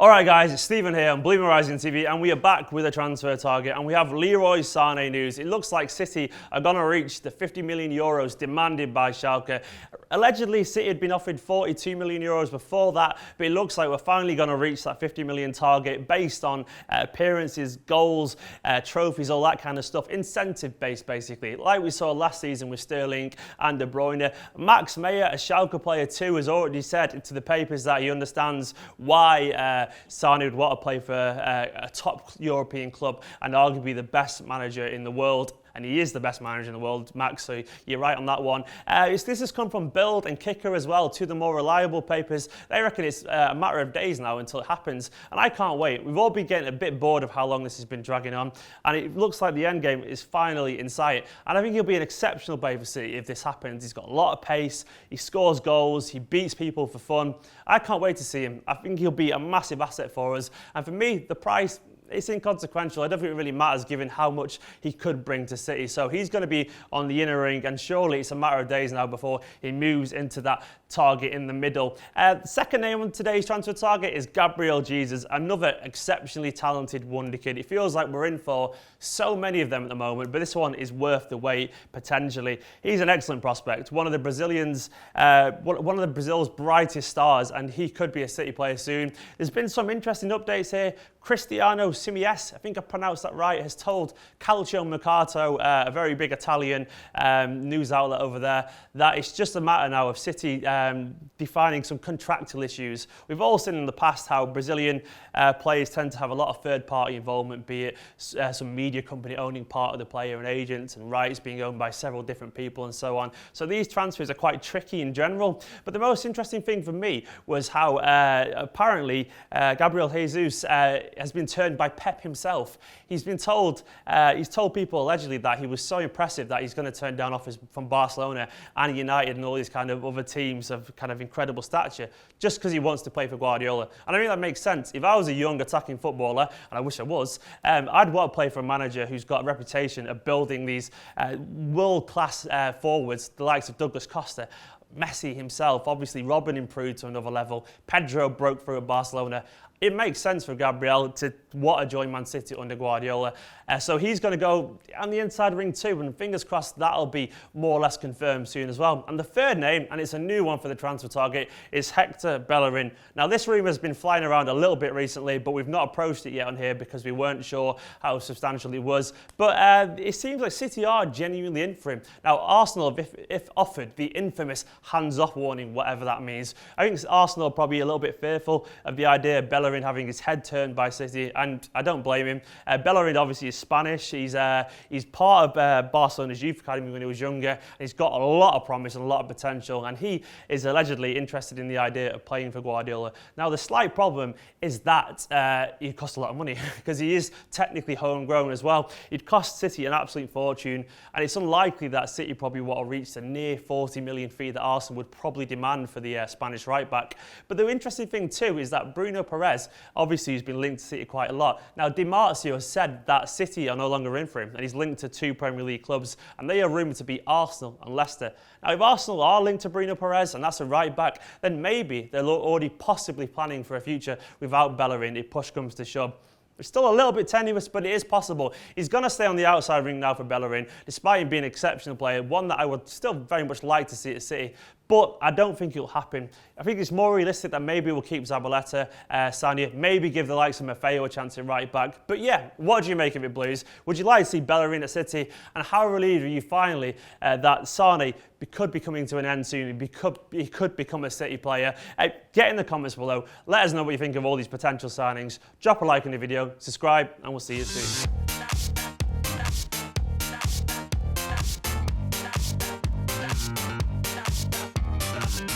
Alright guys, it's Stephen here on BlueMoonRisingTV and we are back with a transfer target and we have Leroy Sane news. It looks like City are going to reach the 50 million euros demanded by Schalke. Allegedly, City had been offered 42 million euros before that, but it looks like we're finally going to reach that 50 million target based on appearances, goals, trophies, all that kind of stuff. Incentive based basically, like we saw last season with Sterling and De Bruyne. Max Meyer, a Schalke player too, has already said to the papers that he understands why Sane would want to play for a top European club and arguably the best manager in the world. And he is the best manager in the world, Max, so you're right on that one. This has come from Bild and Kicker as well, two of the more reliable papers. They reckon it's a matter of days now until it happens, and I can't wait. We've all been getting a bit bored of how long this has been dragging on, and it looks like the end game is finally in sight. And I think he'll be an exceptional player for City if this happens. He's got a lot of pace, he scores goals, he beats people for fun. I can't wait to see him. I think he'll be a massive asset for us, and for me, the price, it's inconsequential. I don't think it really matters given how much he could bring to City. So he's going to be on the inner ring, and surely it's a matter of days now before he moves into that target in the middle. The second name on today's transfer target is Gabriel Jesus, another exceptionally talented wonder kid. It feels like we're in for so many of them at the moment, but this one is worth the wait potentially. He's an excellent prospect, one of the Brazilians, one of the Brazil's brightest stars, and he could be a City player soon. There's been some interesting updates here. Cristiano Simies, I think I pronounced that right, has told Calcio Mercato, a very big Italian news outlet over there, that it's just a matter now of City defining some contractual issues. We've all seen in the past how Brazilian players tend to have a lot of third-party involvement, be it some media company owning part of the player and agents and rights being owned by several different people and so on. So these transfers are quite tricky in general. But the most interesting thing for me was how apparently Gabriel Jesus has been turned by Pep himself. He's told people allegedly that he was so impressive that he's going to turn down offers from Barcelona and United and all these kind of other teams of kind of incredible stature just because he wants to play for Guardiola. And I think that makes sense. If I was a young attacking footballer, and I wish I was, I'd want to play for a manager who's got a reputation of building these world-class forwards, the likes of Douglas Costa. Messi himself, obviously Robin improved to another level. Pedro broke through at Barcelona. It makes sense for Gabriel to want to join Man City under Guardiola. So he's going to go on the inside ring too, and fingers crossed that'll be more or less confirmed soon as well. And the third name, and it's a new one for the transfer target, is Hector Bellerin. Now this rumour has been flying around a little bit recently, but we've not approached it yet on here because we weren't sure how substantial it was. But it seems like City are genuinely in for him. Now Arsenal, if offered the infamous hands-off warning, whatever that means, I think Arsenal are probably a little bit fearful of the idea of Bellerin having his head turned by City, and I don't blame him. Bellerin obviously is Spanish. He's part of Barcelona's youth academy when he was younger. And he's got a lot of promise and a lot of potential, and he is allegedly interested in the idea of playing for Guardiola. Now the slight problem is that he costs a lot of money because he is technically homegrown as well. It cost City an absolute fortune, and it's unlikely that City probably want to reach the near 40 million fee that Arsenal would probably demand for the Spanish right back. But the interesting thing too is that Bruno Perez, obviously he's been linked to City quite a lot. Now Di Marzio has said that City are no longer in for him, and he's linked to two Premier League clubs, and they are rumoured to be Arsenal and Leicester. Now if Arsenal are linked to Bruno Perez, and that's a right back, then maybe they're already possibly planning for a future without Bellerin if push comes to shove. It's still a little bit tenuous, but it is possible. He's going to stay on the outside ring now for Bellerin, despite him being an exceptional player, one that I would still very much like to see at City. But I don't think it'll happen. I think it's more realistic that maybe we'll keep Zabaleta, Sane, maybe give the likes of Maffeo a chance at right back. But yeah, what do you make of it, Blues? Would you like to see Bellerin at City? And how relieved are you finally that Sane could be coming to an end soon? He could become a City player. Get in the comments below. Let us know what you think of all these potential signings. Drop a like on the video, subscribe, and we'll see you soon.